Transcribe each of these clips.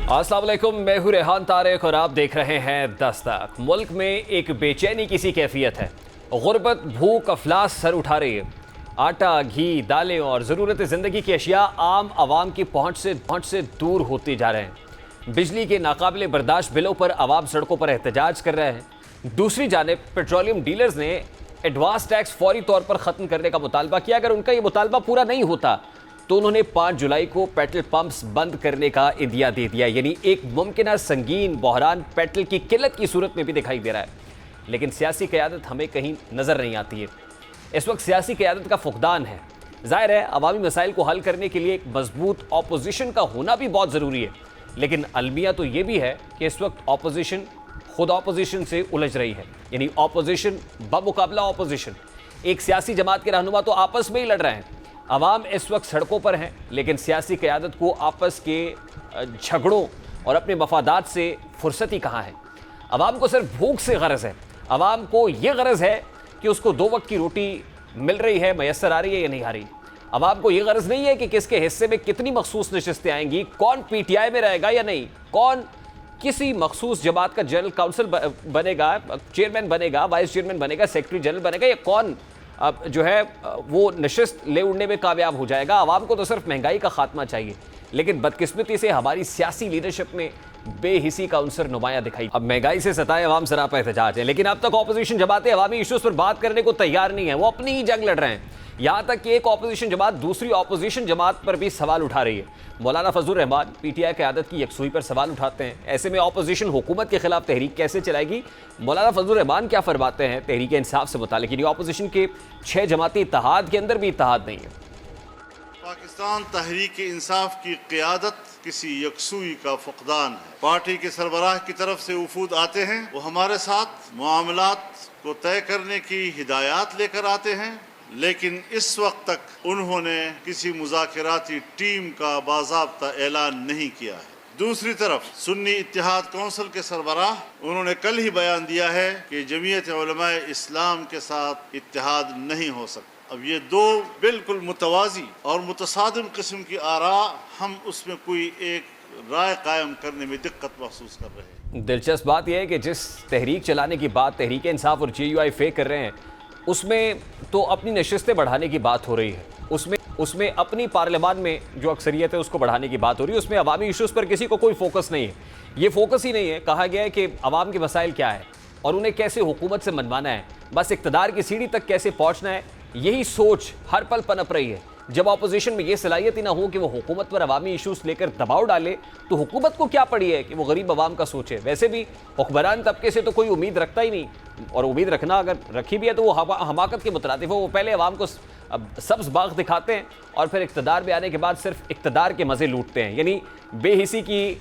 अस्सलाम वालेकुम, मैं हूं रेहान तारिक और आप देख रहे हैं दस्तक। मुल्क में एक बेचैनी की सी कैफियत है। गुर्बत, भूख, अफलास सर उठा रही है। आटा, घी, दालें और ज़रूरत ज़िंदगी की अशिया आम आवाम की पहुँच से दूर होती जा रहे हैं। बिजली के नाकाबिले बर्दाश्त बिलों पर आवाम सड़कों पर एहतजाज कर रहे हैं। दूसरी जानिब पेट्रोलियम डीलर्स ने एडवांस टैक्स फौरी तौर पर ख़त्म करने का मुतालबा किया। अगर उनका ये मुतालबा पूरा नहीं होता तो उन्होंने 5 जुलाई को पेट्रोल पंप्स बंद करने का इंदिया दे दिया। यानी एक मुमकिन संगीन बहरान पेट्रोल की किल्लत की सूरत में भी दिखाई दे रहा है। लेकिन सियासी क़यादत हमें कहीं नज़र नहीं आती है। इस वक्त सियासी क़यादत का फुकदान है। ज़ाहिर है अवामी मसाइल को हल करने के लिए एक मजबूत अपोजिशन का होना भी बहुत ज़रूरी है। लेकिन अलमिया तो ये भी है कि इस वक्त अपोजिशन खुद अपोजिशन से उलझ रही है। यानी अपोजिशन बमुकाबला अपोजिशन, एक सियासी जमात के रहनुमा तो आपस में ही लड़ रहे हैं। अवाम इस वक्त सड़कों पर हैं, लेकिन सियासी क़यादत को आपस के झगड़ों और अपने मफादात से फुर्सत ही कहाँ है। अवाम को सिर्फ भूख से गरज है। अवाम को ये गरज है कि उसको 2 वक्त की रोटी मिल रही है, मैसर आ रही है या नहीं आ रही। अवाम को ये गरज नहीं है कि किसके हिस्से में कितनी मखसूस नशिस्तें आएंगी, कौन PTI में रहेगा या नहीं, कौन किसी मखसूस जमात का जनरल काउंसिल बनेगा, चेयरमैन बनेगा, वाइस चेयरमैन बनेगा, सेक्रेटरी जनरल बनेगा, या कौन अब जो है वो नशिस्त ले उड़ने में कामयाब हो जाएगा। आवाम को तो सिर्फ महंगाई का खात्मा चाहिए, लेकिन बदकिस्मती से हमारी सियासी लीडरशिप में बेहिसी का अंसर नुमाया दिखाई। अब महंगाई से सताए अवाम सरापा एहतजाज है, लेकिन अब तक ऑपोजिशन जमातें अवामी इशूज़ पर बात करने को तैयार नहीं है। वो अपनी ही जंग लड़ रहे हैं। यहाँ तक कि एक ऑपोजिशन जमात दूसरी ऑपोजिशन जमात पर भी सवाल उठा रही है। मौलाना फजलुर रहमान PTI क़यादत की यकसुई पर सवाल उठाते हैं। ऐसे में ऑपोजिशन हुकूमत के खिलाफ तहरीक कैसे चलाएगी? मौलाना फजलुर रहमान क्या फरमाते हैं तहरीक इंसाफ से मुतालिक? यानी ऑपोजिशन के 6 जमाती इत्तेहाद के अंदर भी इत्तेहाद नहीं है। पाकिस्तान तहरीक इंसाफ की क़यादत किसी यकसुई का फुकदान है। पार्टी के सरबराह की तरफ से वफूद आते हैं, वो हमारे साथ मामलात को तय करने की हिदायत लेकर आते हैं, लेकिन इस वक्त तक उन्होंने किसी मुज़ाकराती टीम का बाज़ाब्ता ऐलान नहीं किया है। दूसरी तरफ सुन्नी इत्तेहाद कौंसिल के सरबराह उन्होंने कल ही बयान दिया है कि जमीयत उलमाए इस्लाम के साथ इत्तेहाद नहीं हो सकता। अब ये 2 बिल्कुल मुतवाज़ी और मुतसादिम किस्म की आरा, हम उसमें कोई एक राय कायम करने में दिक्कत महसूस कर रहे हैं। दिलचस्प बात यह है कि जिस तहरीक चलाने की बात तहरीक इंसाफ और JUI फे कर रहे हैं, उसमें तो अपनी नशिस्तें बढ़ाने की बात हो रही है। उसमें अपनी पार्लियामान में जो अक्सरियत है उसको बढ़ाने की बात हो रही है। उसमें अवामी इशूज़ पर किसी को कोई फोकस नहीं है। ये फोकस ही नहीं है। कहा गया है कि अवाम के मसाइल क्या है और उन्हें कैसे हुकूमत से मनवाना है, बस इक़्तिदार की सीढ़ी तक कैसे पहुँचना है, यही सोच हर पल पनप रही है। जब अपोजिशन में ये सलाहियत ही ना हो कि वो हुकूमत पर अवामी इशूज़ लेकर दबाव डाले, तो हुकूमत को क्या पड़ी है कि वो गरीब अवाम का सोचे। वैसे भी हुक्मरान तबके से तो कोई उम्मीद रखता ही नहीं, और उम्मीद रखना अगर रखी भी है तो वो हमाकत के मुतरादिफ हो। वो पहले अवाम को सब्ज़ बाग दिखाते हैं और फिर इक़्तिदार में आने के बाद सिर्फ इक़्तिदार के मज़े लूटते हैं। यानी बेहिसी की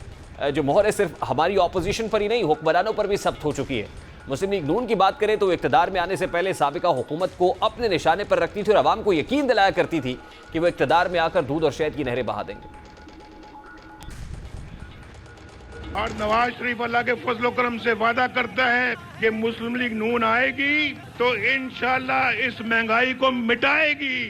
जो मोहर है सिर्फ हमारी अपोजिशन पर ही नहीं, हुक्मरानों पर भी सख्त हो चुकी है। मुस्लिम लीग नून की बात करें तो इक़्तिदार में आने से पहले साबिका हुकूमत को अपने निशाने पर रखती थी और अवाम को यकीन दिलाया करती थी कि वो इक़्तिदार में आकर दूध और शहद की नहरें बहा देंगे। और नवाज शरीफ अल्लाह के फजल करम से वादा करता है कि मुस्लिम लीग नून आएगी तो इंशाल्लाह इस महंगाई को मिटाएगी,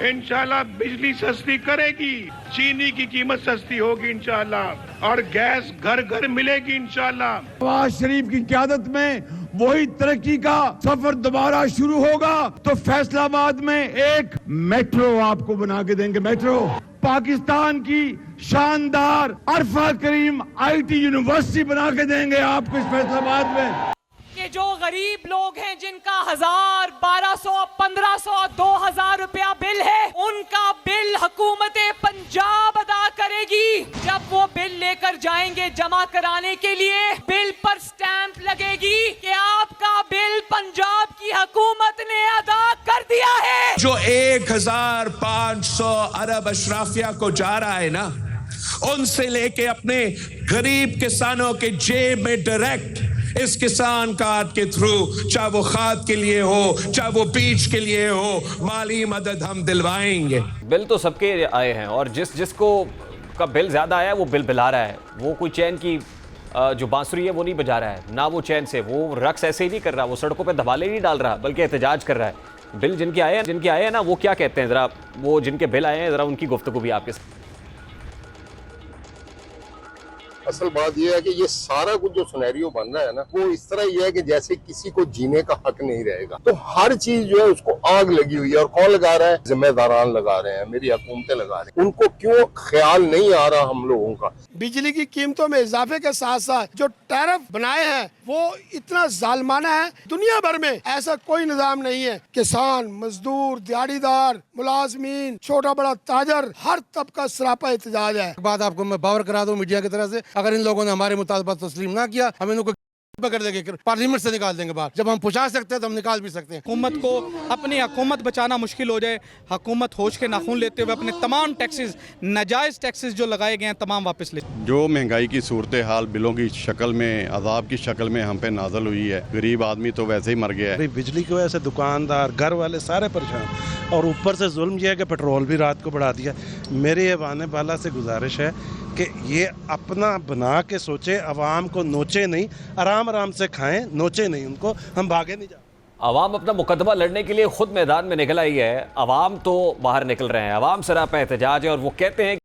इंशाल्लाह बिजली सस्ती करेगी, चीनी की कीमत सस्ती होगी इंशाल्लाह, और गैस घर घर मिलेगी इंशाल्लाह। नवाज शरीफ की क़यादत में वही तरक्की का सफर दोबारा शुरू होगा तो फैसलाबाद में एक मेट्रो आपको बना के देंगे। मेट्रो पाकिस्तान की शानदार अरफा करीम IT यूनिवर्सिटी बना के देंगे आपको इस फैसलाबाद में। कि जो गरीब लोग हैं जिनका 1000, 1200, 1500, 2000 रुपया बिल है, उनका बिल हुकूमत पंजाब अदा करेगी। जब वो बिल लेकर जाएंगे जमा कराने के लिए, बिल पर स्टैंप लगेगी कि आपका बिल पंजाब की हुकूमत ने अदा कर दिया है। जो 1500 अरब अशराफिया को जा रहा है ना, उनसे लेके अपने गरीब किसानों के जेब में डायरेक्ट इस किसान कार्ड के थ्रू, चाहे वो खाद के लिए हो, चाहे वो बीज के लिए हो, माली मदद हम दिलवाएंगे। बिल तो सबके आए हैं और जिसको का बिल ज़्यादा आया वो बिल बिला रहा है। वो कोई चैन की जो बांसुरी है वो नहीं बजा रहा है, ना वो चैन से वो रक्स ऐसे ही नहीं कर रहा, वो सड़कों पे धमाले नहीं डाल रहा, बल्कि एहतजाज कर रहा है। बिल जिनके आए हैं ना, वो क्या कहते हैं, ज़रा वो जिनके बिल आए हैं ज़रा उनकी गुफ्तगू भी आपके साथ। असल बात यह है कि ये सारा कुछ जो सिनेरियो बन रहा है ना, वो इस तरह ही है कि जैसे किसी को जीने का हक नहीं रहेगा। तो हर चीज जो है उसको आग लगी हुई है। और कौन लगा रहा है? जिम्मेदारान लगा रहे हैं, मेरी हुकूमतें लगा रही हैं। उनको क्यों ख्याल नहीं आ रहा हम लोगों का? बिजली की कीमतों में इजाफे के साथ साथ जो टैरिफ बनाए हैं वो इतना जालमाना है। दुनिया भर में ऐसा कोई निजाम नहीं है। किसान, मजदूर, दिहाड़ीदार, मुलाजमीन, छोटा बड़ा ताजर, हर तबका सरापा एहतजाज है। बात आपको मैं बावर करा दूं मीडिया की तरफ से, अगर इन लोगों ने हमारे मुतालबा तस्लीम ना किया, हम इनको पकड़ देंगे, पार्लियामेंट से निकाल देंगे बाहर। जब हम पहुंचा सकते हैं तो हम निकाल भी सकते हैं। हुकूमत को अपनी हुकूमत बचाना मुश्किल हो जाए, हुकूमत होश के नाखून लेते हुए अपने तमाम टैक्सेस, नाजायज़ टैक्सेस जो लगाए गए हैं तमाम वापस ले। जो महंगाई की सूरत हाल बिलों की शक्ल में, अजाब की शक्ल में हम पे नाजल हुई है, गरीब आदमी तो वैसे ही मर गया है। बिजली की वजह से दुकानदार, घर वाले सारे परेशान, और ऊपर से जुल्म यह है कि पेट्रोल भी रात को बढ़ा दिया। मेरे ऐवान बाला से गुजारिश है कि ये अपना बना के सोचे, अवाम को नोचे नहीं, आराम आराम से खाएं, नोचे नहीं उनको, हम भागे नहीं जा। अवाम अपना मुकदमा लड़ने के लिए खुद मैदान में निकल आई है, अवाम तो बाहर निकल रहे हैं, अवाम सरापा एहतजाज है और वो कहते हैं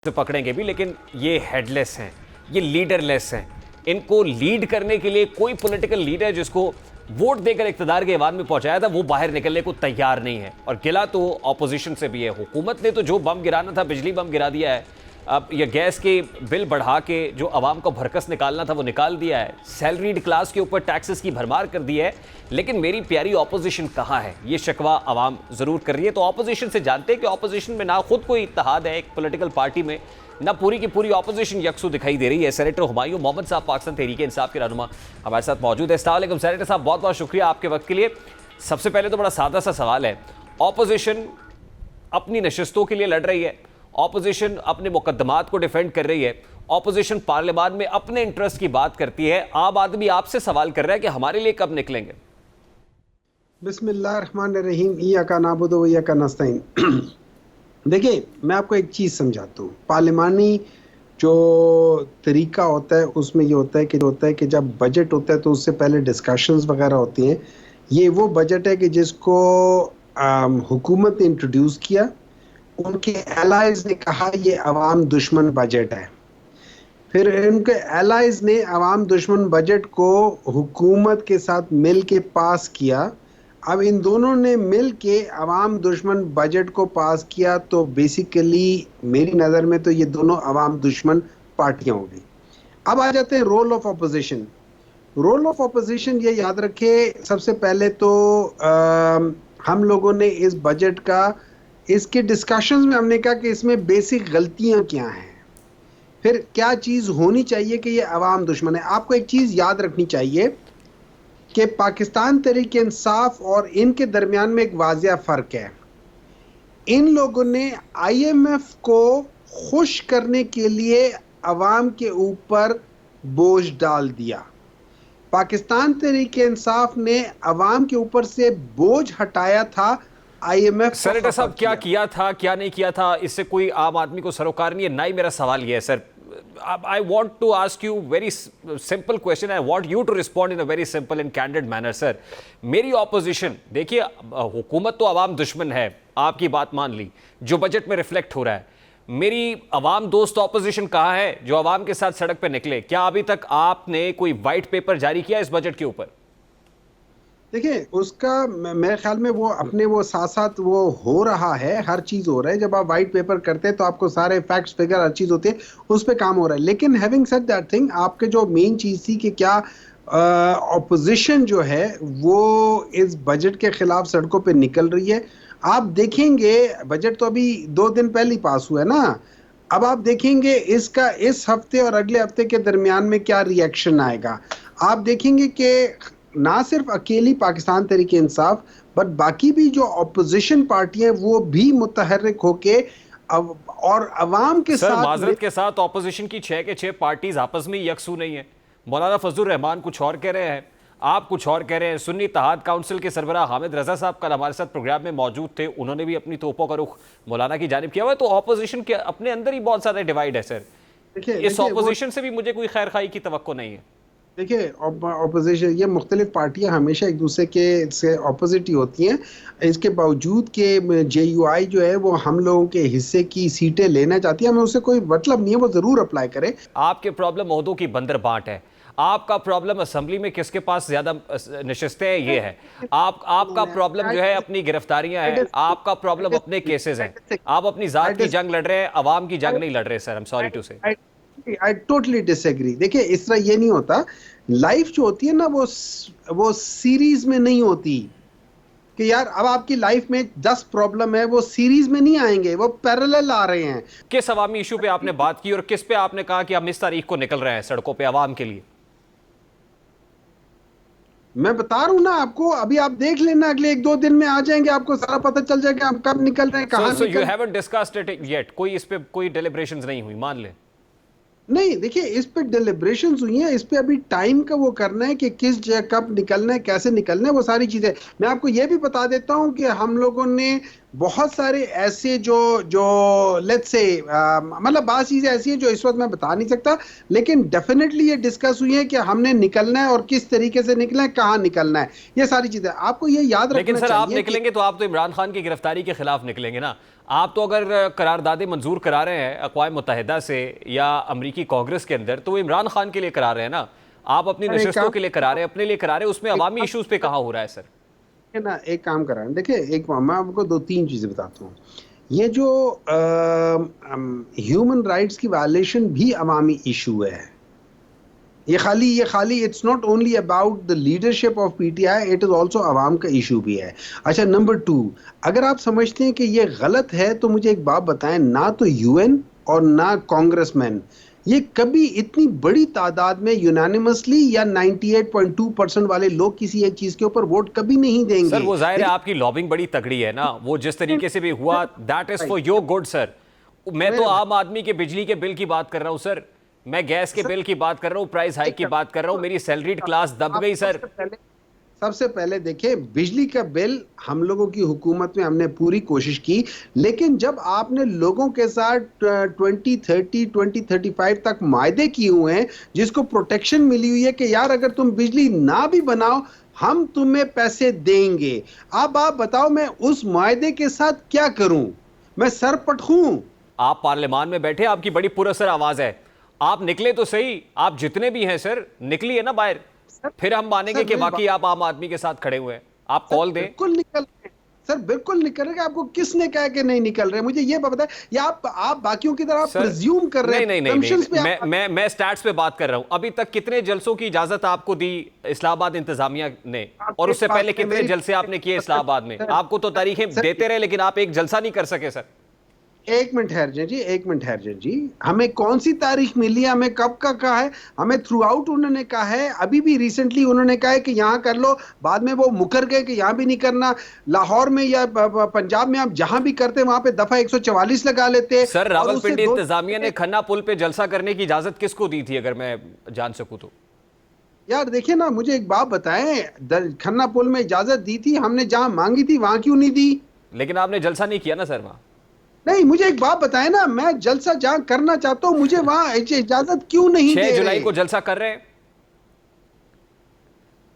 कि पकड़ेंगे भी, लेकिन ये हेडलेस हैं, ये लीडरलेस हैं। इनको लीड करने के लिए कोई पॉलिटिकल लीडर जिसको वोट देकर इक़्तिदार के ऐवान में पहुंचाया था वो बाहर निकलने को तैयार नहीं है। और गिला तो ऑपोजिशन से भी है। हुकूमत ने तो जो बम गिराना था बिजली बम गिरा दिया है, अब ये गैस के बिल बढ़ा के जो आवाम को भरकस निकालना था वो निकाल दिया है, सैलरीड क्लास के ऊपर टैक्सेस की भरमार कर दी है। लेकिन मेरी प्यारी ऑपोजिशन कहाँ है, ये शिकवा आवाम ज़रूर कर रही है। तो ऑपोजिशन से जानते हैं कि ऑपोजिशन में ना खुद कोई इत्तेहाद है एक पॉलिटिकल पार्टी में, ना पूरी की पूरी ऑपोजिशन यकसू दिखाई दे रही है। सेनेटर हुमायूं मोहम्मद साहब पाकिस्तान तहरीक इंसाफ के रहनुमा हमारे साथ मौजूद है। अस्सलाम वालेकुम सेनेटर साहब, बहुत बहुत शुक्रिया आपके वक्त के लिए। सबसे पहले तो बड़ा सादा सा सवाल है, ऑपोजिशन अपनी नशस्तों के लिए लड़ रही है, ऑपोजिशन अपने मुकदमात को डिफेंड कर रही है, ऑपोजिशन पार्लियामान में अपने इंटरेस्ट की बात करती है, आम आदमी आपसे सवाल कर रहा है कि हमारे लिए कब निकलेंगे? बिस्मिल्लाहिर्रहमानिर्रहीम, इय्याका नअबुदु व इय्याका नस्तईन। देखिए, मैं आपको एक चीज़ समझाता हूँ। पार्लियामानी जो तरीका होता है उसमें ये होता है कि जब बजट होता है तो उससे पहले डिस्कशंस वगैरह होती हैं। ये वो बजट है कि जिसको हुकूमत ने इंट्रोड्यूस किया, उनके एलाइज ने कहा ये अवाम दुश्मन बजट है, फिर उनके एलाइज ने अवाम दुश्मन बजट को हुकूमत के साथ मिल के पास किया। अब इन दोनों ने मिल के अवाम दुश्मन बजट को पास किया, तो बेसिकली मेरी नज़र में तो ये दोनों अवाम दुश्मन पार्टियां हो गई। अब आ जाते हैं role of opposition. Role of opposition ये याद रखे, सबसे पहले तो हम लोगों ने इस बजट का, इसके डिस्कशंस में हमने कहा कि इसमें बेसिक गलतियां क्या हैं, फिर क्या चीज़ होनी चाहिए कि ये अवाम दुश्मन है। आपको एक चीज़ याद रखनी चाहिए कि पाकिस्तान तहरीक इंसाफ और इनके दरमियान में एक वाज़िया फ़र्क है। इन लोगों ने IMF को खुश करने के लिए अवाम के ऊपर बोझ डाल दिया। पाकिस्तान तहरीक इंसाफ ने अवाम के ऊपर से बोझ हटाया था। IMF सेनेटर साहब क्या किया था, क्या नहीं किया था, इससे कोई आम आदमी को सरोकार नहीं है। ना ही मेरा सवाल ये है sir, I want to ask you very simple question. I want you to respond in a very simple and candid manner, sir. मेरी ऑपोजिशन, देखिए हुकूमत तो अवाम दुश्मन है, आपकी बात मान ली, जो बजट में रिफ्लेक्ट हो रहा है। मेरी अवाम दोस्त ऑपोजिशन कहाँ है जो अवाम के साथ सड़क पे निकले? क्या अभी तक आपने कोई वाइट पेपर जारी किया इस बजट के ऊपर? देखिए, उसका मेरे ख्याल में वो अपने वो साथ साथ वो हो रहा है, हर चीज़ हो रहा है। जब आप वाइट पेपर करते हैं तो आपको सारे फैक्ट्स फिगर हर चीज़ होती है, उस पर काम हो रहा है। लेकिन हैविंग सेड दैट थिंग, आपके जो मेन चीज़ थी कि क्या ऑपोजिशन जो है वो इस बजट के खिलाफ सड़कों पे निकल रही है। आप देखेंगे बजट तो अभी 2 दिन पहले ही पास हुआ है ना, अब आप देखेंगे इसका इस हफ्ते और अगले हफ्ते के दरमियान में क्या रिएक्शन आएगा। आप देखेंगे कि ना सिर्फ अकेली पाकिस्तान तहरीक इंसाफ बट बाकी भी जो ऑपोजिशन पार्टियां वो भी मुतहर्रिक होके और अवाम के साथ, माजरत के साथ ऑपोजिशन की 6 के 6 पार्टीज आपस में यकसू नहीं है। मौलाना फजलुर रहमान कुछ और कह रहे हैं, आप कुछ और कह रहे हैं। सुन्नी इत्तेहाद काउंसिल के सरबराह हामिद रजा साहब कल हमारे साथ प्रोग्राम में मौजूद थे, उन्होंने भी अपनी तोपों का रुख मौलाना की जानिब किया हुआ है। तो ऑपोजिशन के अपने अंदर ही बहुत ज्यादा डिवाइड है सर। इस ऑपोजिशन से भी मुझे कोई खैर खाई की तवक्को नहीं है। देखिए, ऑपोजिशन, ये मुख्तलिफ पार्टियां हमेशा एक दूसरे के से ऑपोजिट ही होती हैं। इसके बावजूद कि JUI जो है वो हम लोगों के हिस्से की सीटें लेना चाहती है, हमें उससे कोई मतलब नहीं है, वो ज़रूर अप्लाई करे। आपके प्रॉब्लम ओहदों की बंदर बांट है, आपका प्रॉब्लम असेंबली में किसके पास ज्यादा नशिस्तें हैं ये है। आपका प्रॉब्लम जो है अपनी गिरफ्तारियां हैं, आपका प्रॉब्लम अपने केसेस हैं। आप अपनी जात की जंग लड़ रहे हैं, अवाम की जंग नहीं लड़ रहे sir. I am sorry to say. I totally disagree. देखिए, इस तरह ये नहीं होता। लाइफ जो होती है ना, वो सीरीज में नहीं होती कि यार अब आपकी लाइफ में 10 प्रॉब्लम है, वो सीरीज में नहीं आएंगे, वो पैरेलल आ रहे हैं। किस अवामी इशू पे आपने बात की और किस पे आपने कहा कि हम इस तारीख को निकल रहे हैं सड़कों पे अवाम के लिए? मैं बता रहा हूं ना आपको, अभी आप देख लेना, अगले 1-2 दिन में आ जाएंगे, आपको सारा पता चल जाएगा हम कब निकल रहे हैं, कहां So you haven't discussed it yet? कोई इस पे कोई deliberations नहीं हुई, मान ले। नहीं, देखिए, इस पे डिलिब्रेशंस हुई हैं, इस पे अभी टाइम का वो करना है कि किस जगह कब निकलना है, कैसे निकलना है, वो सारी चीजें। मैं आपको ये भी बता देता हूं कि हम लोगों ने बहुत सारे ऐसे जो लेट्स से मतलब बात चीजें ऐसी हैं जो इस वक्त मैं बता नहीं सकता, लेकिन डेफिनेटली ये डिस्कस हुई है कि हमने निकलना है और किस तरीके से निकलना है, कहाँ निकलना है, ये सारी चीजें आपको ये याद रखना चाहिए। लेकिन सर आप निकलेंगे तो आप तो इमरान खान की गिरफ्तारी के खिलाफ निकलेंगे ना। आप तो अगर करारदादे मंजूर करा रहे हैं अक़वाम मुत्तहिदा से या अमरीकी कांग्रेस के अंदर, तो वो इमरान खान के लिए करा रहे हैं ना। आप अपनी नशिस्तों के लिए करा रहे हैं, अपने लिए करा रहे हैं, उसमें अवामी इशूज पे कहाँ हो रहा है सर? है ना, एक काम करा है। देखिए, मैं आपको 2-3 चीजें बताता हूँ। ये जो ह्यूमन राइट्स की वायलेशन भी अवामी इशू है। ये खाली it's not only about the leadership of PTI, it is also अवाम का इशू भी है। अच्छा, नंबर 2, अगर आप समझते हैं कि ये गलत है तो मुझे एक बात बताएं, ना तो UN और ना कांग्रेसमैन ये कभी इतनी बड़ी तादाद में यूनानिमसली या 98.2% वाले लोग किसी एक चीज के ऊपर वोट कभी नहीं देंगे। सर वो जाहिर है आपकी लॉबिंग बड़ी तगड़ी है ना, वो जिस तरीके से भी हुआ that is for your good sir. मैं तो आम आदमी के बिजली के बिल की बात कर रहा हूं सर, मैं गैस के बिल की बात कर रहा हूं, प्राइस हाइक की बात कर रहा हूं, मेरी सैलरीड क्लास दब गई सर। सबसे पहले देखिए, बिजली का बिल हम लोगों की हुकूमत में हमने पूरी कोशिश की, लेकिन जब आपने लोगों के साथ 2030 2035 तक मायदे किए हुए हैं, जिसको प्रोटेक्शन मिली हुई है कि यार अगर तुम बिजली ना भी बनाओ हम तुम्हें पैसे देंगे। अब आप बताओ मैं उस मायदे के साथ क्या करूं? मैं सर पटखूं? आप पार्लियामान में बैठे, आपकी बड़ी पुरअसर आवाज है, आप निकले तो सही, आप जितने भी हैं सर निकलिए ना बाहर, फिर हम मानेंगे कि वाकई आप आम आदमी के साथ खड़े हुए हैं। आप कॉल दें। बिल्कुल निकल रहे सर, बिल्कुल निकल रहे। आपको किसने कहा कि नहीं निकल रहे? मुझे ये बताएं, या आप बाकियों की तरह प्रिज्यूम कर रहे हैं? नहीं, मैं स्टैट्स पे बात कर रहा हूं। अभी तक कितने जलसों की इजाजत आपको दी इस्लामाबाद इंतजामिया ने, और उससे पहले कितने जलसे आपने किए इस्लामाबाद में? आपको तो तारीखें देते रहे लेकिन आप एक जलसा नहीं कर सके सर। एक मिनट ठहर जाए जी, हमें कौन सी तारीख मिली है, हमें कब का कहा है? हमें थ्रू आउट उन्होंने कहा है, अभी भी रिसेंटली उन्होंने कहा है कि यहाँ कर लो, बाद में वो मुकर गए कि यहाँ भी नहीं करना। लाहौर में या पंजाब में आप जहां भी करते वहां पे दफा 144 लगा लेते। सर रावलपिंडी इंतजामिया ने खन्ना पुल पे जलसा करने की इजाजत किसको दी थी, अगर मैं जान सकूं तो? यार देखिए ना, मुझे एक बात बताएं, खन्ना पुल में इजाजत दी थी हमने, जहां मांगी थी वहां क्यों नहीं दी? लेकिन आपने जलसा नहीं किया ना सर वहां। नहीं, मुझे एक बात बताएं ना, मैं जलसा जहां करना चाहता हूं मुझे वहां इजाजत क्यों नहीं दे रहे? 6 जुलाई को जलसा कर रहे हैं,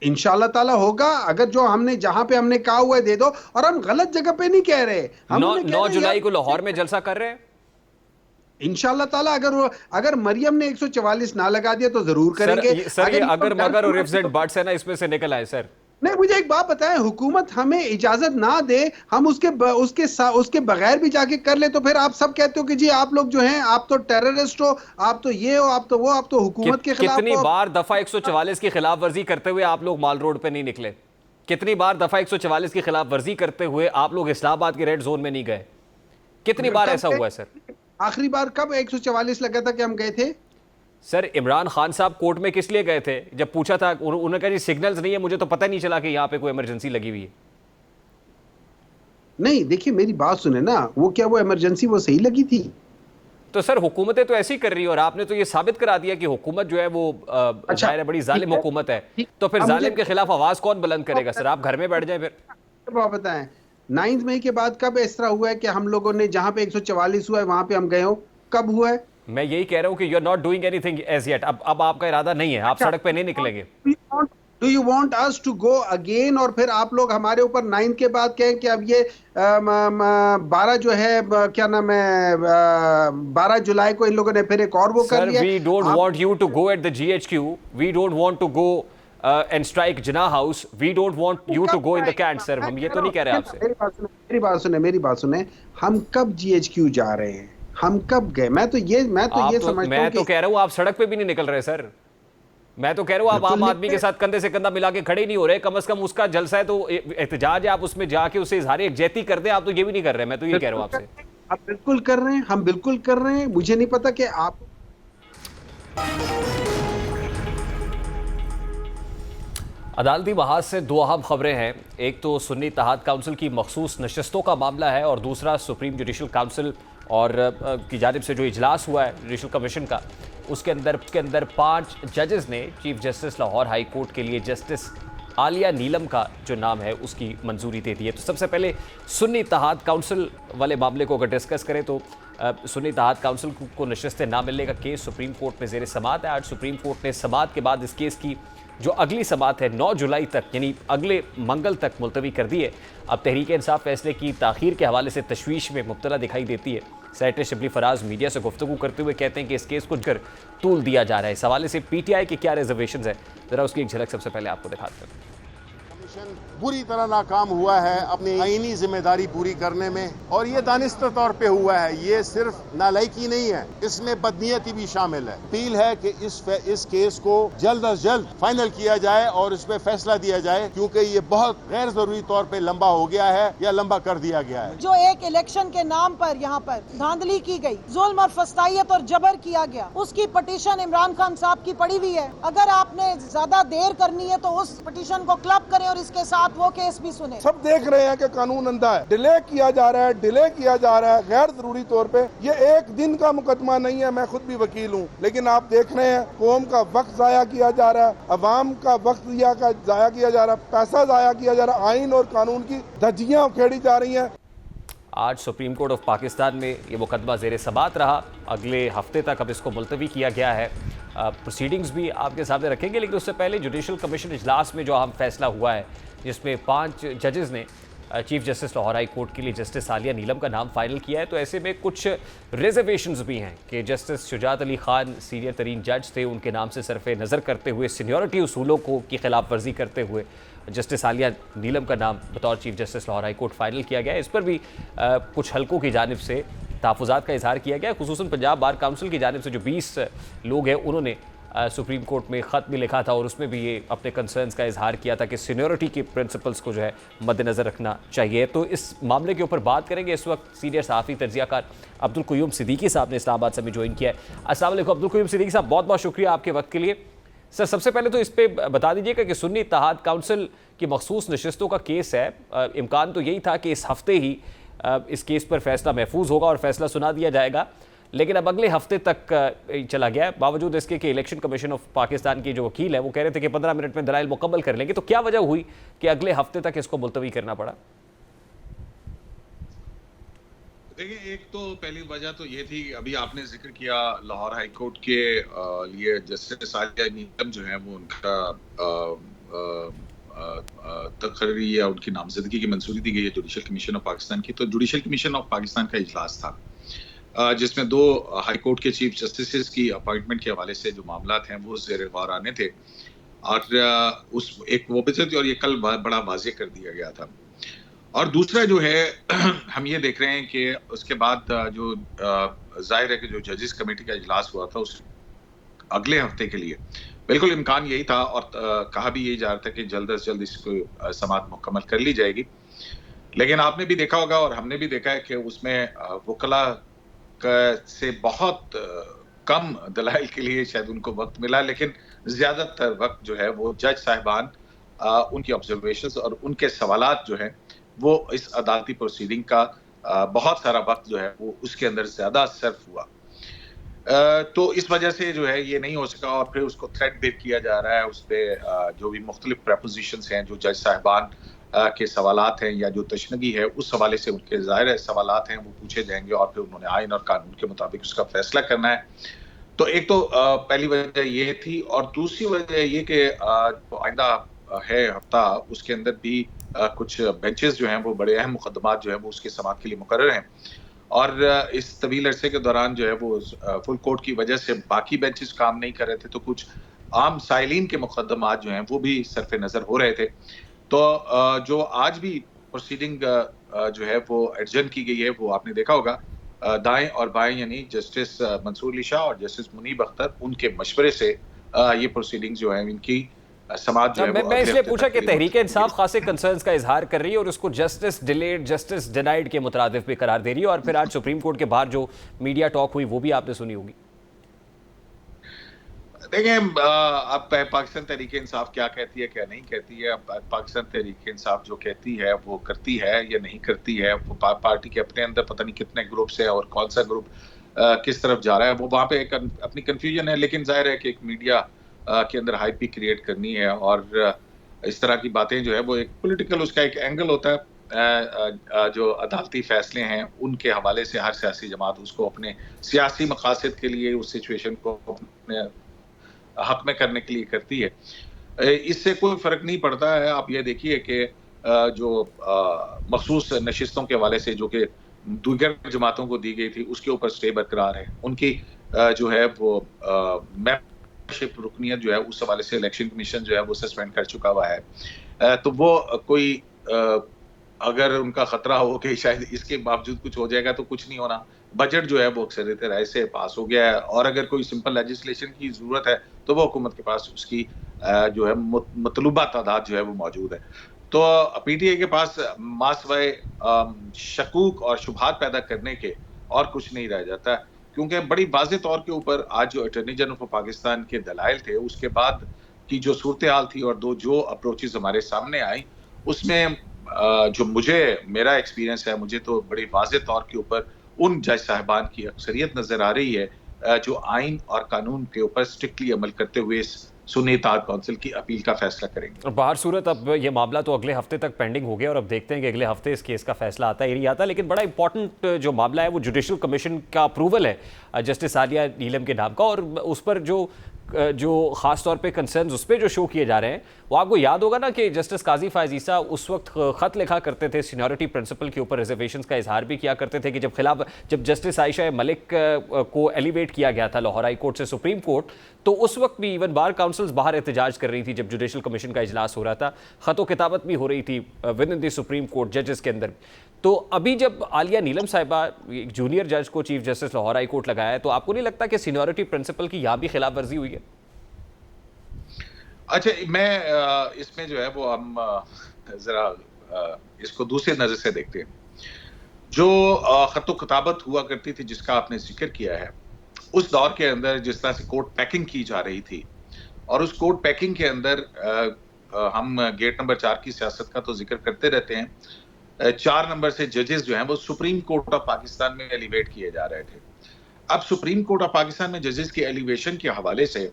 इंशाल्लाह ताला होगा। अगर जो हमने जहां पे हमने कहा हुआ है दे दो, और हम गलत जगह पे नहीं कह रहे। 9 जुलाई को लाहौर में जलसा कर रहे हैं इंशाल्लाह ताला। अगर मरियम ने 144 ना लगा दिया तो जरूर करेंगे। सर ये अगर मगर और इफ्स एंड बट्स है ना, इसमें से निकल आए सर। नहीं, मुझे एक बात बताएं, हुकूमत हमें इजाजत ना दे, हम उसके बगैर भी जाके कर ले, तो फिर आप सब कहते हो कि जी आप लोग जो हैं आप तो टेररिस्ट हो, आप तो ये हो, आप तो वो, आप तो हुकूमत के खिलाफ। कितनी बार दफा 144 की खिलाफ वर्जी करते हुए आप लोग माल रोड पे नहीं निकले? कितनी बार दफा 144 की खिलाफ वर्जी करते हुए आप लोग इस्लामाबाद के रेड जोन में नहीं गए? कितनी बार ऐसा हुआ है सर? आखिरी बार कब 144 लगा था कि हम गए थे? सर इमरान खान साहब कोर्ट में किस लिए गए थे? जब पूछा था उन्होंने कहा जी सिग्नल्स नहीं है, मुझे तो पता नहीं चला कि यहाँ पे कोई इमरजेंसी लगी हुई है। नहीं, देखिए मेरी बात सुने ना, वो क्या वो इमरजेंसी वो सही लगी थी? तो सर हुकूमतें तो ऐसी कर रही है, और आपने तो ये साबित करा दिया कि हुकूमत जो है वो जाहिर है बड़ी जालिम हुकूमत है, तो फिर जालिम के खिलाफ आवाज कौन बुलंद करेगा? सर आप घर में बैठ जाए फिर। आप बताएं 9 मई के बाद कब इस तरह हुआ है कि हम लोगों ने जहां पे 144 हुआ है वहां पे हम गए हो? कब हुआ है? मैं यही कह रहा हूँ कि you are not doing anything as yet. अब आपका इरादा नहीं है, आप सड़क पे नहीं निकलेंगे। Do you want us to go again, और फिर आप लोग हमारे ऊपर 9 के बाद कहें कि अब ये 12 जो है क्या नाम है 12 जुलाई को इन लोगों ने फिर एक और वो कर लिया। We don't want you to go at the GHQ, we don't want to go and strike Jinnah house, we don't want you to go in the cantt. Sir हम ये तो नहीं कह रहे आपसे। मेरी बात सुने, हम कब GHQ जा रहे हैं, हम कब गए? मैं तो ये समझता हूं, मैं तो कह रहा हूं आप सड़क पे भी नहीं निकल रहे सर। मैं तो कह रहा हूं आप आम आदमी के साथ कंधे से कंधा मिला के खड़े ही नहीं हो रहे। कम से कम उसका जलसा है तो एहतजाज है, आप उसमें जाके उसे इजहार यकजहती कर दें। आप तो ये भी नहीं कर रहे। मैं तो ये कह रहा हूं आपसे। आप बिल्कुल कर रहे हैं, हम बिल्कुल कर रहे हैं। मुझे नहीं पता कि आप अदालती महाज से दो अहम खबरें हैं। एक तो सुन्नी इत्तेहाद काउंसिल की मखसूस नशस्तों का मामला है, और दूसरा सुप्रीम जुडिशल काउंसिल और की जानिब से जो इजलास हुआ है जुडिशल कमीशन का, उसके अंदर 5 जजेस ने chief justice Lahore high court के लिए जस्टिस आलिया नीलम का जो नाम है उसकी मंजूरी दे दी है। तो सबसे पहले सुन्नी इत्तेहाद काउंसिल वाले मामले को अगर डिस्कस करें तो सुन्नी इत्तेहाद काउंसिल को नशस्तें ना मिलने का केस सुप्रीम कोर्ट में ज़ेर समाअत है। आज सुप्रीम कोर्ट ने समाअत के बाद इस केस की जो अगली समाअत है 9 जुलाई तक यानी अगले मंगल तक मुलतवी कर दी है। अब तहरीक इंसाफ फैसले की ताख़ीर के हवाले से तशवीश में मुब्तला दिखाई देती है। सेनेटर शिबली फराज मीडिया से गुफ्तगू करते हुए कहते हैं कि इस केस को कर तूल दिया जा रहा है। इस हवाले से PTI के क्या रिजर्वेशन है, ज़रा उसकी एक झलक सबसे पहले आपको दिखाते हैं। बुरी तरह नाकाम हुआ है अपनी आईनी जिम्मेदारी पूरी करने में, और ये दानिस्ता तौर पे हुआ है। ये सिर्फ नालायकी नहीं है, इसमें बदनीयती भी शामिल है। अपील है कि इस केस को जल्द अज जल्द फाइनल किया जाए और इस पे फैसला दिया जाए, क्योंकि ये बहुत गैर जरूरी तौर पे लंबा हो गया है या लंबा कर दिया गया है। जो एक इलेक्शन के नाम पर यहाँ पर धांधली की गई, जुल्म और फस्तायत और जबर किया गया, उसकी पटिशन इमरान खान साहब की पड़ी हुई है। अगर आपने ज्यादा देर करनी है तो उस पटिशन को क्लब करें और इसके साथ वो केस भी सुने। सब देख रहे हैं कि कानून अंधा है, डिले किया जा रहा है गैर जरूरी तौर पे। ये एक दिन का मुकदमा नहीं है, मैं खुद भी वकील हूँ, लेकिन आप देख रहे हैं कौम का वक्त जाया किया जा रहा है, अवाम का वक्त जाया किया जा रहा है, पैसा जाया किया जा रहा है, आइन और कानून की धज्जियां उखेड़ी जा रही हैं। आज सुप्रीम कोर्ट ऑफ पाकिस्तान में ये मुकदमा ज़ेर समाअत रहा। अगले हफ्ते तक अब इसको मुलतवी किया गया है। प्रोसीडिंग्स भी आपके सामने रखेंगे, लेकिन उससे पहले जुडिशल कमीशन इजलास में जो अहम फैसला हुआ है, जिसमें 5 जजेस ने chief justice Lahore high court के लिए जस्टिस आलिया नीलम का नाम फाइनल किया है। तो ऐसे में कुछ रिजर्वेशंस भी हैं कि जस्टिस शुजात अली खान सीनियर तरीन जज थे, उनके नाम से सरफ़े नज़र करते हुए सीनियरिटी उसूलों की खिलाफ वर्जी करते हुए जस्टिस आलिया नीलम का नाम बतौर chief justice Lahore high court final किया गया है। इस पर भी कुछ हलकों की जानिब से तहफ़्फ़ुज़ात का इजहार किया गया। खुसूसन पंजाब बार काउंसिल की जानिब से जो 20 लोग हैं उन्होंने सुप्रीम कोर्ट में ख़त भी लिखा था और उसमें भी ये अपने कंसर्न्स का इजहार किया था कि सीनियरिटी के प्रिंसिपल्स को जो है मद्देनज़र रखना चाहिए। तो इस मामले के ऊपर बात करेंगे। इस वक्त सीनियर सहाफ़ी तज्ज़ियाकार अब्दुल क़य्यूम सिद्दीकी साहब ने इस्लामाबाद से भी ज्वाइन किया है। अस्सलाम वालेकुम अब्दुल क़य्यूम सिद्दीकी साहब, बहुत बहुत शुक्रिया आपके वक्त के लिए। सर सबसे पहले तो इस पर बता दीजिएगा कि सुन्नी इत्तेहाद काउंसिल की मखसूस नशस्तों का केस है, इम्कान तो यही था कि इस हफ्ते ही इस केस पर फैसला महफूज होगा और फैसला सुना दिया जाएगा, लेकिन अब अगले हफ्ते तक चला गया है, बावजूद इसके कि इलेक्शन कमीशन ऑफ पाकिस्तान के जो वकील है वो कह रहे थे कि 15 मिनट में दलाइल मुकम्मल कर लेंगे। तो क्या वजह हुई कि अगले हफ्ते तक इसको मुलतवी करना पड़ा? देखिए, एक तो पहली वजह तो ये थी, अभी आपने जिक्र किया लाहौर हाई कोर्ट के लिए जस्टिस आलिया नीलम जो है वो उनका तकर्री या उनकी नामजदगी की मंजूरी दी गई है जुडिशल कमीशन ऑफ पाकिस्तान की। तो जुडिशल कमीशन ऑफ पाकिस्तान का इजलास था जिसमें 2 हाई कोर्ट के चीफ जस्टिस की अपॉइंटमेंट के हवाले से जो मामला हैं वो ज़ेर गौर आने थे, और उस एक वो भी थी और ये कल बड़ा वाज़ेह कर दिया गया था। और दूसरा जो है हम ये देख रहे हैं कि उसके बाद जो जाहिर है कि जो जजेस कमेटी का इजलास हुआ था उस अगले हफ्ते के लिए बिल्कुल इम्कान यही था और कहा भी यही जा रहा था कि जल्द अज जल्द इसको समाअत मुकम्मल कर ली जाएगी। लेकिन आपने भी देखा होगा और हमने भी देखा है कि उसमें वकला से बहुत कम दलाइल के लिए शायद उनको वक्त मिला, लेकिन ज्यादातर वक्त जो है वो जज साहिबान उनकी ऑब्जर्वेशंस और उनके सवालात जो है वो इस अदालती प्रोसीडिंग का बहुत सारा वक्त जो है वो उसके अंदर ज्यादा सर्फ हुआ। तो इस वजह से जो है ये नहीं हो सका और फिर उसको थ्रेड बेक किया जा रहा है। उस पर जो भी मुख्तलिफ प्रपोजिशंस हैं जो जज साहिबान के सवालात हैं या जो तशनगी है उस हवाले से उनके ज़ाहिर है सवालात हैं वो पूछे जाएंगे और फिर उन्होंने आइन और कानून के मुताबिक उसका फैसला करना है। तो एक तो पहली वजह ये थी और दूसरी वजह ये कि आइंदा है हफ्ता उसके अंदर भी कुछ बेंचेस जो हैं वो बड़े अहम मुकदमात जो है वो उसके समाअत के लिए मुकर्रर हैं और इस तवील अरसे के दौरान जो है वो फुल कोर्ट की वजह से बाकी बेंचेस काम नहीं कर रहे थे, तो कुछ आम साइलिन के मुकदमात जो हैं वो भी सरफ नज़र हो रहे थे। तो जो आज भी प्रोसीडिंग जो है वो एडजर्न की गई है वो आपने देखा होगा दाएं और बाएं यानी जस्टिस मंसूर अली शाह और जस्टिस मुनीब अख्तर उनके मशवरे से ये प्रोसीडिंग जो है इनकी समाज जो है मैं इसलिए पूछा कि तहरीक इंसाफ खासे कंसर्न्स का इजहार कर रही है और उसको जस्टिस डिलेड जस्टिस डिनाइड के मुतरादिफ भी करार दे रही है और फिर आज सुप्रीम कोर्ट के बाहर जो मीडिया टॉक हुई वो भी आपने सुनी होगी। देखिए अब पाकिस्तान तहरीक इंसाफ क्या कहती है क्या नहीं कहती है। अब पाकिस्तान तहरीक इंसाफ जो कहती है वो करती है या नहीं करती है। वो पार्टी के अपने अंदर पता नहीं कितने ग्रुप्स है और कौन सा ग्रुप किस तरफ जा रहा है, वो वहाँ पे एक अपनी कंफ्यूजन है। लेकिन जाहिर है कि एक मीडिया के अंदर हाइप भी क्रिएट करनी है और इस तरह की बातें जो है वो एक पॉलिटिकल उसका एक एंगल होता है। जो अदालती फैसले हैं उनके हवाले से हर सियासी जमात उसको अपने सियासी मकासद के लिए उस सिचुएशन को अपने हक में करने के लिए करती है। इससे कोई फर्क नहीं पड़ता है। आप ये देखिए कि जो मखसूस नशिस्तों के हवाले से जो कि दीगर जमातों को दी गई थी उसके ऊपर स्टे बरकरार है। उनकी जो है वो मेंबरशिप रुकनियत जो है उस हवाले से इलेक्शन कमीशन जो है वो सस्पेंड कर चुका हुआ है। तो वो कोई अगर उनका खतरा हो कि शायद इसके बावजूद कुछ हो जाएगा तो कुछ नहीं होना। बजट जो है वो अक्सरियत राय से पास हो गया है और अगर कोई सिंपल लेजिस्लेशन की जरूरत है तो वो हुकूमत के पास उसकी जो है मतलूबा तादाद जो है वो मौजूद है। तो पीटीआई के पास मासवाए शकूक और शुबहात पैदा करने के और कुछ नहीं रह जाता, क्योंकि बड़ी वाज़ेह तौर के ऊपर आज जो अटॉर्नी जनरल ऑफ पाकिस्तान के दलाइल थे उसके बाद की जो सूरत हाल थी और जो अप्रोचेस हमारे सामने आई उसमें जो मेरा एक्सपीरियंस है, मुझे तो बड़ी वाज़ेह तौर के ऊपर उन जज साहिबान की अक्सरियत नजर आ रही है जो आइन और कानून के ऊपर स्ट्रिक्टली अमल करते हुए इस सुन्नी इत्तेहाद काउंसिल की अपील का फैसला करेंगे। बाहर सूरत अब ये मामला तो अगले हफ्ते तक पेंडिंग हो गया और अब देखते हैं कि अगले हफ्ते इस केस का फैसला आता है या नहीं आता। लेकिन बड़ा इंपॉर्टेंट जो मामला है वो जुडिशल कमीशन का अप्रूवल है जस्टिस आलिया नीलम के नाम का और उस पर जो ख़ास तौर पे कंसर्न्स उस पर जो शो किए जा रहे हैं वो आपको याद होगा ना कि जस्टिस काजी फ़ायज़ ईसा उस वक्त ख़त लिखा करते थे सीनियरिटी प्रिंसिपल के ऊपर रिजर्वेशंस का इजहार भी किया करते थे कि जब जस्टिस आयशा मलिक को एलिवेट किया गया था लाहौर हाई कोर्ट से सुप्रीम कोर्ट, तो उस वक्त भी इवन बार काउंसिल्स बाहर एहतजाज कर रही थी जब जुडिशल कमीशन का इजलास हो रहा था, ख़त किताबत भी हो रही थी with in the supreme court जजेस के अंदर। तो अभी जब आलिया नीलम साहिबा एक जूनियर जज को chief justice Lahore high court लगाया है तो आपको नहीं लगता कि सीनियरिटी प्रिंसिपल की यहाँ भी खिलाफ वर्जी हुई है? अच्छा, मैं इसमें जो है वो हम जरा इसको दूसरे नजर से देखते हैं। जो खतो खिताबत हुआ करती थी जिसका आपने जिक्र किया है, उस दौर के अंदर जिस तरह से कोर्ट पैकिंग की जा रही थी और उस कोर्ट पैकिंग के अंदर हम गेट नंबर 4 की सियासत का तो जिक्र करते रहते हैं। 4 नंबर से जजेस जो हैं वो सुप्रीम कोर्ट ऑफ पाकिस्तान में एलिवेट किए जा रहे थे। अब सुप्रीम कोर्ट ऑफ पाकिस्तान में जजेस की एलिवेशन के हवाले से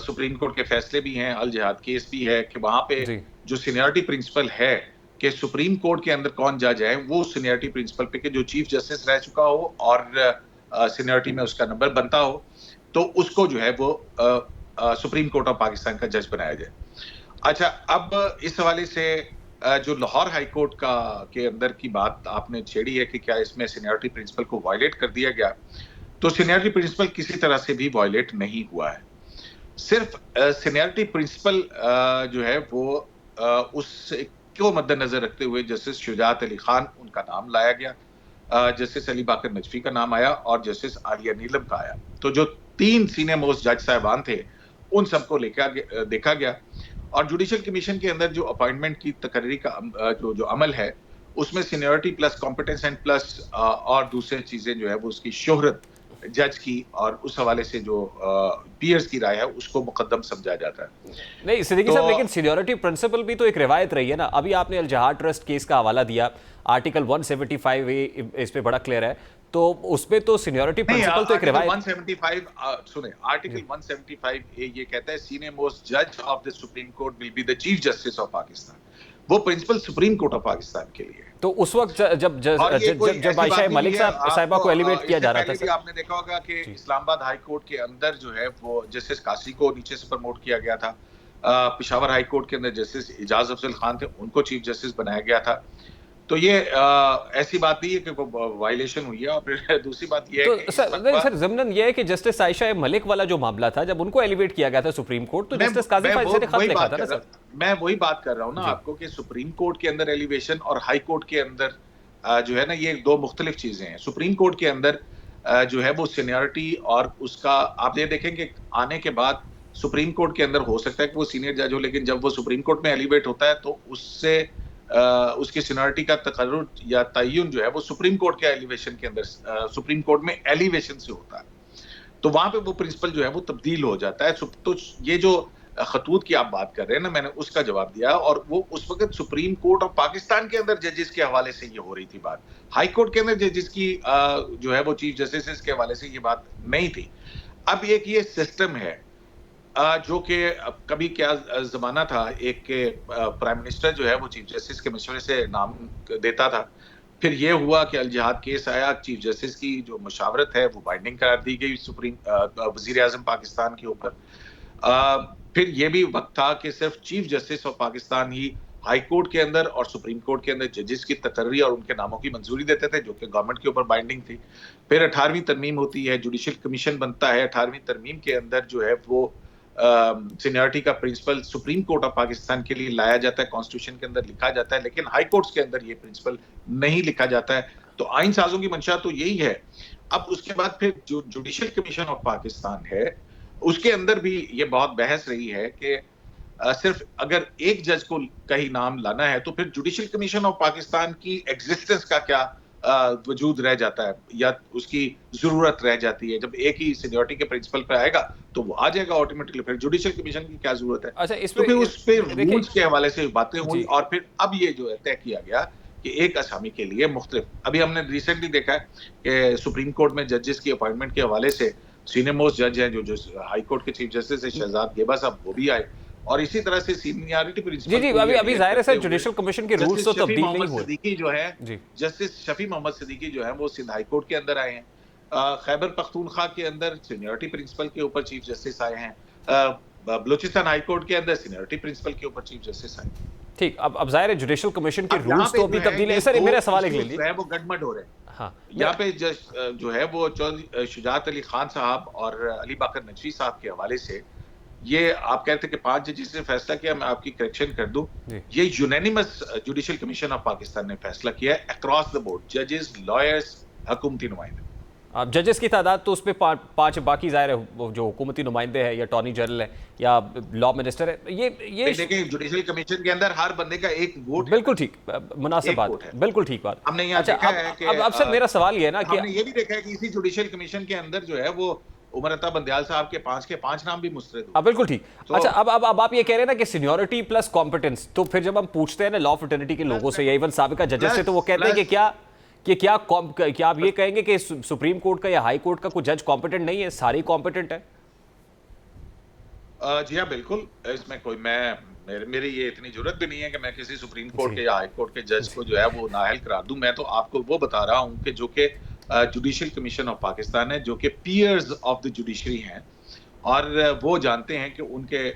सुप्रीम कोर्ट के फैसले भी हैं, अल जिहाद केस भी है कि वहां पे जो सीनियरिटी प्रिंसिपल है कि सुप्रीम कोर्ट के अंदर कौन जज है वो सीनियरिटी प्रिंसिपल पे कि जो चीफ जस्टिस रह चुका हो और सीनियरिटी में उसका नंबर बनता हो तो उसको जो है वो सुप्रीम कोर्ट ऑफ पाकिस्तान का जज बनाया जाए। अच्छा, अब इस हवाले से जो लाहौर हाई कोर्ट के अंदर की बात आपने छेड़ी है कि क्या इसमें सीनियरिटी प्रिंसिपल को वायलेट कर दिया गया, तो सीनियरिटी प्रिंसिपल किसी तरह से भी वायलेट नहीं हुआ है। सिर्फ सीनियरिटी प्रिंसिपल जो है वो उसको मद्देनजर रखते हुए जस्टिस शुजात अली खान उनका नाम लाया गया, जस्टिस अली बाकर नजफी का नाम आया और जस्टिस आलिया नीलम का आया। तो जो 3 सीनियर मोस्ट जज साहिबान थे उन सबको देखा गया और जुडिशल कमीशन के अंदर जो अपॉइंटमेंट की तकर्री का जो अमल है उसमें seniority plus competence and plus और दूसरे चीजें जो है वो उसकी शोहरत जज की और उस हवाले से जो पीयर्स की राय है उसको मुकद्दम समझा जाता है। नहीं सिद्दीकी साहब, लेकिन सीनियरिटी प्रिंसिपल भी तो एक रिवायत रही है ना। अभी आपने अल जहाद ट्रस्ट केस का हवाला दिया, आर्टिकल 175A इस पे बड़ा क्लियर है, तो उसमें तो सीनियरिटी प्रिंसिपल तो एक रिवायत 175 सुने, आर्टिकल 175A ये कहता है सीनियर मोस्ट जज of the supreme court will be the chief justice of Pakistan. वो principle supreme court of Pakistan के लिए है। तो उस वक्त जब आयशा मलिक साहिबा को एलिवेट किया जा रहा था, आपने देखा होगा कि इस्लामाबाद हाई कोर्ट के अंदर जो है वो जस्टिस कासी को नीचे से प्रमोट किया गया था। पेशावर हाई कोर्ट के अंदर जस्टिस इजाज अफजल खान थे, उनको चीफ जस्टिस बनाया गया था। तो ये ऐसी बात नहीं है कि वो वायलेशन हुई है। और फिर दूसरी बात ये है कि सर ज़िम्नन ये है कि जस्टिस आयशा मलिक वाला जो मामला था, जब उनको एलिवेट किया गया था सुप्रीम कोर्ट, तो जस्टिस काजी फायज़ ने खत लिखा था ना सर। मैं वही बात कर रहा हूँ ना आपको कि सुप्रीम कोर्ट के अंदर एलिवेशन और हाई कोर्ट के अंदर जो है ना, ये दो मुख्तलिफ चीजें हैं। सुप्रीम कोर्ट के अंदर जो है वो सीनियरिटी और उसका आप ये देखेंगे आने के बाद सुप्रीम कोर्ट के अंदर हो सकता है कि वो सीनियर जज हो, लेकिन जब वो सुप्रीम कोर्ट में एलिवेट होता है तो उससे उसकी सीनियरिटी का तकर्रुर या तय्युन जो है वो सुप्रीम कोर्ट के एलिवेशन के अंदर सुप्रीम कोर्ट में एलिवेशन से होता है। तो वहां पे वो प्रिंसिपल जो है वो तब्दील हो जाता है। तो ये जो खतूत की आप बात कर रहे हैं ना, मैंने उसका जवाब दिया। और वो उस वक्त सुप्रीम कोर्ट ऑफ पाकिस्तान के अंदर जजेस के हवाले से ये हो रही थी बात। हाई कोर्ट के अंदर जजेस की जो है वो चीफ जस्टिस के हवाले से ये बात नहीं थी। अब एक ये सिस्टम है जो कि कभी क्या जमाना था, एक के प्राइम मिनिस्टर जो है वो चीफ जस्टिस के मशवरे से नाम देता था। फिर ये हुआ कि अल जिहाद केस आया, चीफ जस्टिस की जो मशावरत है वो बाइंडिंग करार दी गई सुप्रीम वजीर आजम पाकिस्तान के ऊपर। फिर ये भी वक्त था कि सिर्फ chief justice of Pakistan he high court के अंदर और सुप्रीम कोर्ट के अंदर जजेस की तकर्री और उनके नामों की मंजूरी देते थे, जो कि गवर्नमेंट के ऊपर बाइंडिंग थी। फिर 18वीं तरमीम होती है, जुडिशल कमीशन बनता है। 18वीं तरमीम के अंदर जो है वो सीनियरिटी का principle supreme court of Pakistan के लिए लाया जाता है, कॉन्स्टिट्यूशन के अंदर लिखा जाता है, लेकिन हाई कोर्ट्स के अंदर ये प्रिंसिपल नहीं लिखा जाता है। तो आइन साजों की मंशा तो यही है। अब उसके बाद फिर जो जुडिशल कमीशन ऑफ पाकिस्तान है, उसके अंदर भी ये बहुत बहस रही है कि सिर्फ अगर एक जज को कहीं नाम लाना है तो फिर जुडिशल कमीशन ऑफ पाकिस्तान की एग्जिस्टेंस का क्या वजूद रह जाता है या उसकी जरूरत रह जाती है। जब एक ही सीनियरिटी के प्रिंसिपल पे आएगा तो वो आ जाएगा ऑटोमेटिकली, फिर जुडिशल कमीशन की क्या जरूरत है। अच्छा, तो फिर उस पे रूल्स के हवाले से बातें हुई और फिर अब ये जो है तय किया गया कि एक असामी के लिए मुख्तलिफ। अभी हमने रिसेंटली देखा है कि सुप्रीम कोर्ट में जजेस की अपॉइंटमेंट के हवाले से सीनियर मोस्ट जज हैं जो हाई कोर्ट के चीफ जस्टिस है शहजाद गेबा साहब, वो भी आए। और इसी तरह से सीनियरिटी प्रिंसिपल जी अभी जाहिर है सर जुडिशल कमीशन के रूल्स तो तब्दील नहीं हुए। सिद्दीकी जो है जस्टिस शफी मोहम्मद सिद्दीकी जो है वो सिंध हाई कोर्ट के अंदर आए हैं। खैबर पख्तूनख्वा के अंदर सीनियरिटी प्रिंसिपल के ऊपर चीफ जस्टिस आए हैं। बलूचिस्तान हाई कोर्ट के अंदर सीनियरिटी प्रिंसिपल के ऊपर चीफ जस्टिस आए। ठीक, अब जाहिर है जुडिशल कमीशन के रूल्स तो अभी तब्दील है। सर मेरा सवाल एक ले लीजिए, वो गड़बड़ हो रहे हैं। हाँ, यहाँ पे जो है वो चौधरी शुजात अली खान साहब और अली बाकर नजवी साहब के हवाले से ये आप कहते हैं कि 5 जजेस ने फैसला किया। मैं आपकी करेक्शन कर दूं, ये unanimous judicial commission of Pakistan ने फैसला किया है अक्रॉस द बोर्ड, जजेस, लॉयर्स, हुकूमती नुमाइंदे। अब जजेस की तादाद तो उसमें 5 बाकी जाहिर है जो हुकूमती नुमाइंदे हैं या अटॉर्नी जनरल है या लॉ मिनिस्टर है। ये देखिए जुडिशल कमीशन के अंदर हर बंदे का एक वोट। बिल्कुल ठीक, मुनासिब बात है, बिल्कुल ठीक बात। हमने यहाँ देखा है कि अब सर मेरा सवाल ये है ना कि हमने ये भी देखा है कि इसी जुडिशल कमीशन के अंदर जो है वो उमर अता बंदयाल साहब के 5 नाम भी मुस्तरद। बिल्कुल ठीक। तो अच्छा, अब आप ये कह रहे हैं ना कि सीनियरिटी प्लस कॉम्पिटेंस, तो फिर जब हम पूछते हैं ना लॉ फ्रेटर्निटी के लोगों से या इवन साबिका जजेस से, तो वो कहते हैं कि क्या आप ये कहेंगे कि सुप्रीम कोर्ट का या हाई कोर्ट का कोई जज कॉम्पिटेंट नहीं है, सारे कॉम्पिटेंट है? जी हाँ बिल्कुल, इसमें कोई मेरी ये इतनी जरूरत भी नहीं है कि मैं किसी सुप्रीम कोर्ट के या हाई कोर्ट के जज को जो है वो नाअहल करार दूं। मैं तो आपको वो बता रहा हूँ कि जो कि जुडिशल कमीशन ऑफ पाकिस्तान है, जो कि पीयर्स ऑफ द जुडिशरी हैं और वो जानते हैं कि उनके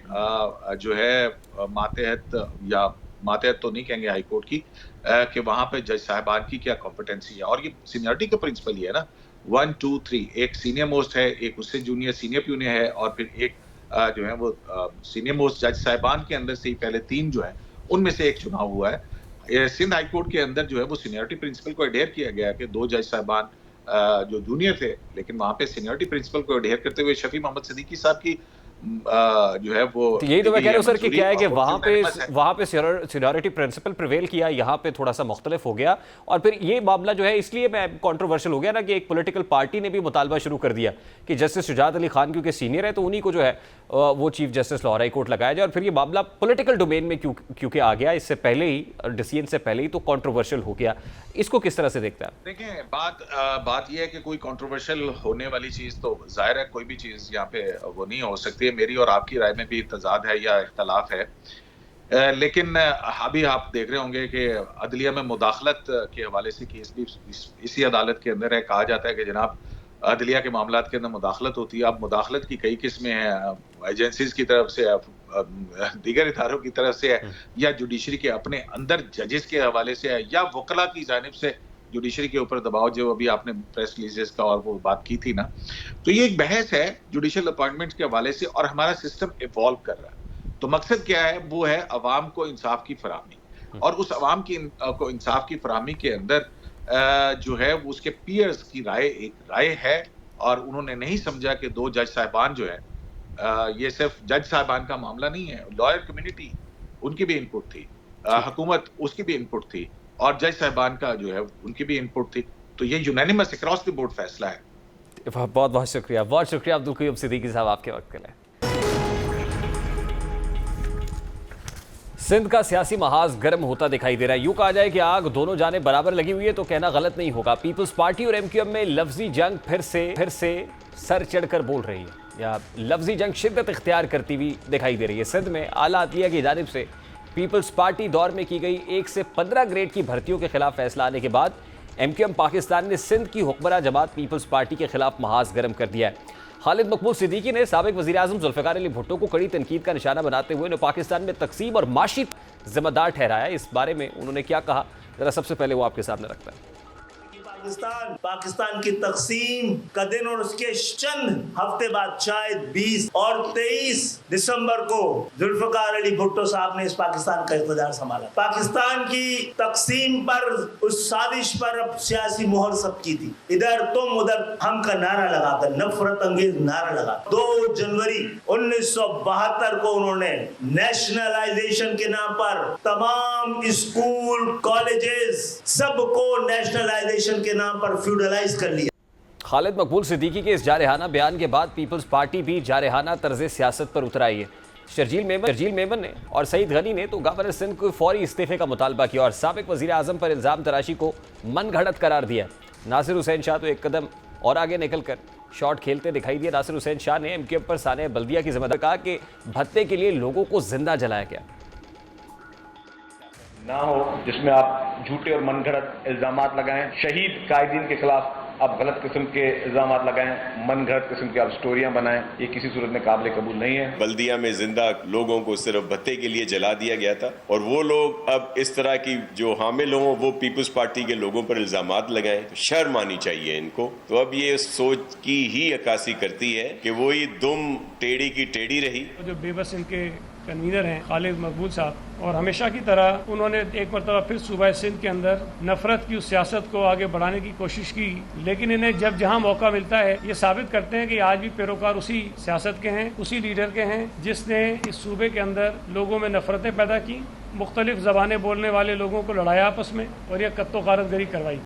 जो है मातहत या मातहत तो नहीं कहेंगे हाई कोर्ट की, कि वहाँ पे जज साहबान की क्या कॉम्पिटेंसी है। और ये सीनियरिटी का प्रिंसिपल ये है ना, 1 2 3, एक सीनियर मोस्ट है, एक उससे जूनियर सीनियर प्यूनियर है और फिर एक जो है वो सीनियर मोस्ट जज साहबान के अंदर से ही पहले 3 जो है उनमें से एक चुनाव हुआ है। सिंध हाई कोर्ट के अंदर जो है वो सीनियरिटी प्रिंसिपल को अडेयर किया गया है कि 2 जज साहबान जो जूनियर थे, लेकिन वहाँ पे सीनियरिटी प्रिंसिपल को अडेयर करते हुए शफी मोहम्मद सिद्दीकी साहब की जो है वो, यही तो मैं कह रहा हूँ सर कि क्या है कि वहाँ पे सीनियरिटी प्रिंसिपल प्रिवेल किया, यहाँ पे थोड़ा सा मुख्तलिफ हो गया। और फिर ये मामला जो है इसलिए मैं कंट्रोवर्शियल हो गया ना कि एक पॉलिटिकल पार्टी ने भी मुतालबा शुरू कर दिया कि जस्टिस शुजात अली खान क्योंकि सीनियर है तो उन्हीं को जो है वो chief justice Lahore high court लगाया जाए। और फिर ये मामला पॉलिटिकल डोमेन में क्योंकि आ गया, इससे पहले ही डिसीजन से पहले ही तो कंट्रोवर्शियल हो गया। इसको किस तरह से देखता है? देखिए बात यह है कि कोई कंट्रोवर्शियल होने वाली चीज तो जाहिर है कोई भी चीज यहाँ पे वो नहीं हो सकती है। मेरी और आपकी राय में भी तजाद है या इख्तलाफ है, लेकिन अभी आप देख रहे होंगे कि अदलिया में मुदाखलत के हवाले से केस भी इसी अदालत के अंदर है। कहा जाता है कि जनाब अदलिया के मामलात के अंदर मुदाखलत होती है। अब मुदाखलत की कई किस्में हैं, एजेंसीज की तरफ से, दीगर इदारों की तरफ से है, या जुडिशरी के अपने अंदर जजेस के हवाले से है, या वकला की जानिब से जुडिशरी के ऊपर दबाव, जो अभी आपने प्रेस रिलीजेस का और वो बात की थी ना। तो ये एक बहस है जुडिशल अपॉइंटमेंट के हवाले से, और हमारा सिस्टम इवॉल्व कर रहा है। तो मकसद क्या है? वो है अवाम को इंसाफ की फराहमी, और उस अवाम की को इंसाफ की फराहमी के अंदर जो है वो उसके पीयर्स की राय एक राय है, और उन्होंने नहीं समझा कि दो जज साहिबान जो है, ये सिर्फ जज साहिबान का मामला नहीं है, लॉयर कम्युनिटी उनकी भी इनपुट थी, हुकूमत उसकी भी इनपुट थी, और जज साहिबान का जो है उनकी भी इनपुट थी। तो ये यूनानिमस अक्रॉस द बोर्ड फैसला है। बहुत बहुत शुक्रिया, बहुत शुक्रिया अब्दुल क़य्यूम सिद्दीकी साहब आपके वक्त के लिए। सिंध का सियासी महाज गर्म होता दिखाई दे रहा है। यूं कहा जाए कि आग दोनों जाने बराबर लगी हुई है तो कहना गलत नहीं होगा। पीपल्स पार्टी और एमक्यूएम में लफ्जी जंग फिर से सर चढ़कर बोल रही है, या लफ्जी जंग शिद्दत इख्तियार करती हुई दिखाई दे रही है। सिंध में आला अदलिया की जानिब से पीपल्स पार्टी दौर में की गई 1 से 15 ग्रेड की भर्तियों के खिलाफ फैसला आने के बाद एमक्यूएम पाकिस्तान ने सिंध की हुक्मरान जमात पीपल्स पार्टी के खिलाफ महाज गर्म कर दिया है। खालिद मकबूल सिद्दीकी ने साबिक वज़ीर आज़म ज़ुल्फ़िकार अली भुट्टो को कड़ी तनकीद का निशाना बनाते हुए उन्हें पाकिस्तान में तकसीम और माशी जिम्मेदार ठहराया। इस बारे में उन्होंने क्या कहा, जरा सबसे पहले वो आपके सामने रखता है। पाकिस्तान की तकसीम का दिन और उसके चंद हफ्ते बाद शायद 20 और 23 दिसंबर को जुल्फ़िकार अली भुट्टो साहब ने इस पाकिस्तान का इक़्तिदार संभाला। पाकिस्तान की तकसीम पर, उस साजिश पर अब सियासी मोहर सबकी थी। इधर तुम उधर हम का नारा लगाकर, नफरत अंगेज नारा लगा। 2 जनवरी 1972 को उन्होंने नेशनलाइजेशन के नाम पर तमाम स्कूल कॉलेजेस सबको नेशनलाइजेशन के नाम पर फ्यूडलाइज कर लिया। खालिद मकबूल सिद्दीकी के इस जारहाना बयान के बाद पीपल्स पार्टी भी जारहाना तर्ज सियासत पर उतर आई है। शर्जील मेमन ने और सईद गनी ने तो गवर्नर सिंध को फौरी इस्तीफे का मुतालबा किया और साबिक वज़ीर आज़म पर इल्ज़ाम तराशी को मन घड़त करार दिया। नासिर हुसैन शाह तो एक कदम और आगे निकलकर शॉट खेलते दिखाई दिए। नासिर हुसैन शाह ने एमक्यूएम पर साने बल्दिया की जिम्मेदारी कहा कि भत्ते के लिए लोगों को जिंदा जलाया गया ना हो, जिसमें आप झूठे और मनगढ़ंत इल्जामात लगाएं। शहीद कायदीन के खिलाफ आप गलत किस्म के इल्जामात लगाएं, मनगढ़ंत किस्म की आप स्टोरियां बनाएं, ये किसी सूरत में काबिल कबूल नहीं है। बल्दिया में जिंदा लोगों को सिर्फ भत्ते के लिए जला दिया गया था, और वो लोग अब इस तरह की जो हामिल हों वो पीपल्स पार्टी के लोगों पर इल्जामात लगाएं, तो शर्म आनी चाहिए इनको। तो अब ये सोच की ही अक्कासी करती है कि वही दुम टेढ़ी की टेढ़ी रही। जो बेबस इनके कन्वीनर हैं खालिद मकबूल साहब, और हमेशा की तरह उन्होंने एक मरतबा फिर सूबा सिंध के अंदर नफरत की उस सियासत को आगे बढ़ाने की कोशिश की, लेकिन इन्हें जब जहां मौका मिलता है ये साबित करते हैं कि आज भी पैरोकार उसी सियासत के हैं, उसी लीडर के हैं जिसने इस सूबे के अंदर लोगों में नफरतें पैदा की, मुख्तलिफ ज़बानें बोलने वाले लोगों को लड़ाया आपस में, और यह कत्तो गारतगरी करवाई।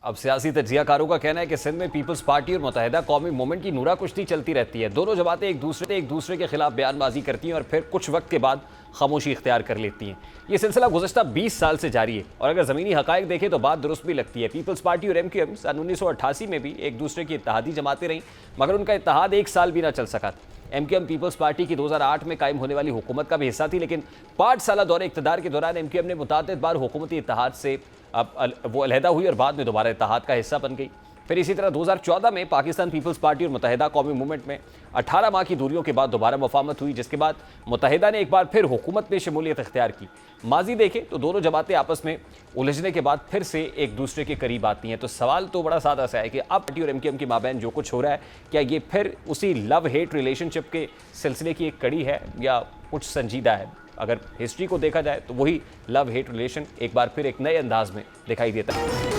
अब सियासी तज्जियाकारों का कहना है कि सिंध में पीपल्स पार्टी और मुत्तहिदा कौमी मूवमेंट की नूरा कुश्ती चलती रहती है। दोनों जमातें एक दूसरे के खिलाफ बयानबाजी करती हैं और फिर कुछ वक्त के बाद खामोशी इख्तियार कर लेती हैं। ये सिलसिला गुज़श्ता 20 साल से जारी है, और अगर ज़मीनी हक़ाइक़ देखें तो बात दुरुस्त भी लगती है। पीपल्स पार्टी और एमक्यूएम सन 1988 में भी एक दूसरे की इत्तेहादी जमातें रहीं, मगर उनका इत्तेहाद 1 साल भी ना चल सका। एमक्यूएम पीपल्स पार्टी की 2008 में कायम होने वाली हुकूमत का भी हिस्सा थी, लेकिन 5 साल दौरे इक़्तिदार के दौरान एमक्यूएम ने मुतअद्दिद बार हुकूमती इत्तेहाद से अब वो अलहदा हुई और बाद में दोबारा इत्तेहाद का हिस्सा बन गई। फिर इसी तरह 2014 में पाकिस्तान पीपल्स पार्टी और मुत्तहिदा कौमी मूवमेंट में 18 माह की दूरियों के बाद दोबारा मुफाहमत हुई, जिसके बाद मुत्तहिदा ने एक बार फिर हुकूमत में शमूलियत इख्तियार की। माजी देखें तो दोनों जमातें आपस में उलझने के बाद फिर से एक दूसरे के करीब आती हैं। तो सवाल तो बड़ा सादा सा है कि अब पार्टी और एमक्यूएम के माबैन जो कुछ हो रहा है, क्या ये फिर उसी लव हेट रिलेशनशिप के सिलसिले की एक कड़ी है या कुछ संजीदा है? अगर हिस्ट्री को देखा जाए तो वही लव हेट रिलेशन एक बार फिर एक नए अंदाज में दिखाई देता है।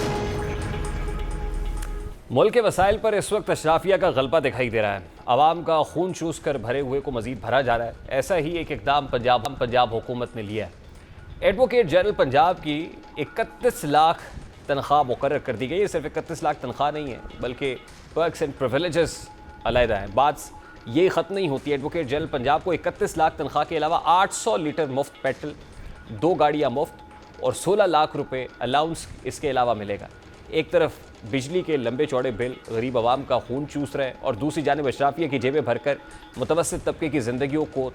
मुल्क के वसाइल पर इस वक्त अशराफिया का गलबा दिखाई दे रहा है। आवाम का खून चूस कर भरे हुए को मजीद भरा जा रहा है। ऐसा ही एक इक़दाम पंजाब हुकूमत ने लिया है। एडवोकेट जनरल पंजाब की 31 लाख तनख्वाह मुकर्रर कर दी गई है। सिर्फ 31 लाख तनख्वाह नहीं है, बल्कि पर्क्स एंड प्रिविलेजेस अलहदा हैं। बात ये ख़त्म नहीं होती। एडवोकेट जनरल पंजाब को 31 लाख तनख्वाह के अलावा 800 लीटर मुफ्त पेट्रोल, 2 गाड़ियाँ मुफ्त और 16 लाख रुपये अलाउंस इसके अलावा मिलेगा। एक तरफ बिजली के लंबे चौड़े बिल गरीब आवाम का खून चूस रहे हैं, और दूसरी जानिब अशराफिया की जेबें भरकर मुतवस्सित तबके की ज़िंदगियों को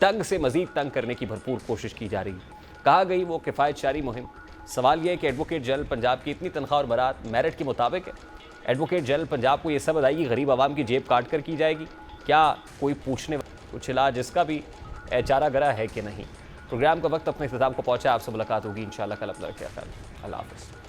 तंग से मजीद तंग करने की भरपूर कोशिश की जा रही है। कहा गई वो किफ़ायतशारी मुहिम। सवाल यह है कि एडवोकेट जनरल पंजाब की इतनी तनख्वाह और बरात मेरिट के मुताबिक है? एडवोकेट जनरल पंजाब को ये सब अदायगी गरीब आवाम की जेब काट कर की जाएगी? क्या कोई पूछने कुछ इलाज इसका भी चारा गरा है कि नहीं? प्रोग्राम का वक्त अपने इख्तिताम को पहुंचा। आपसे मुलाकात होगी इंशाल्लाह कल। अपना ख्याल। अल्लाह हाफ़िज़।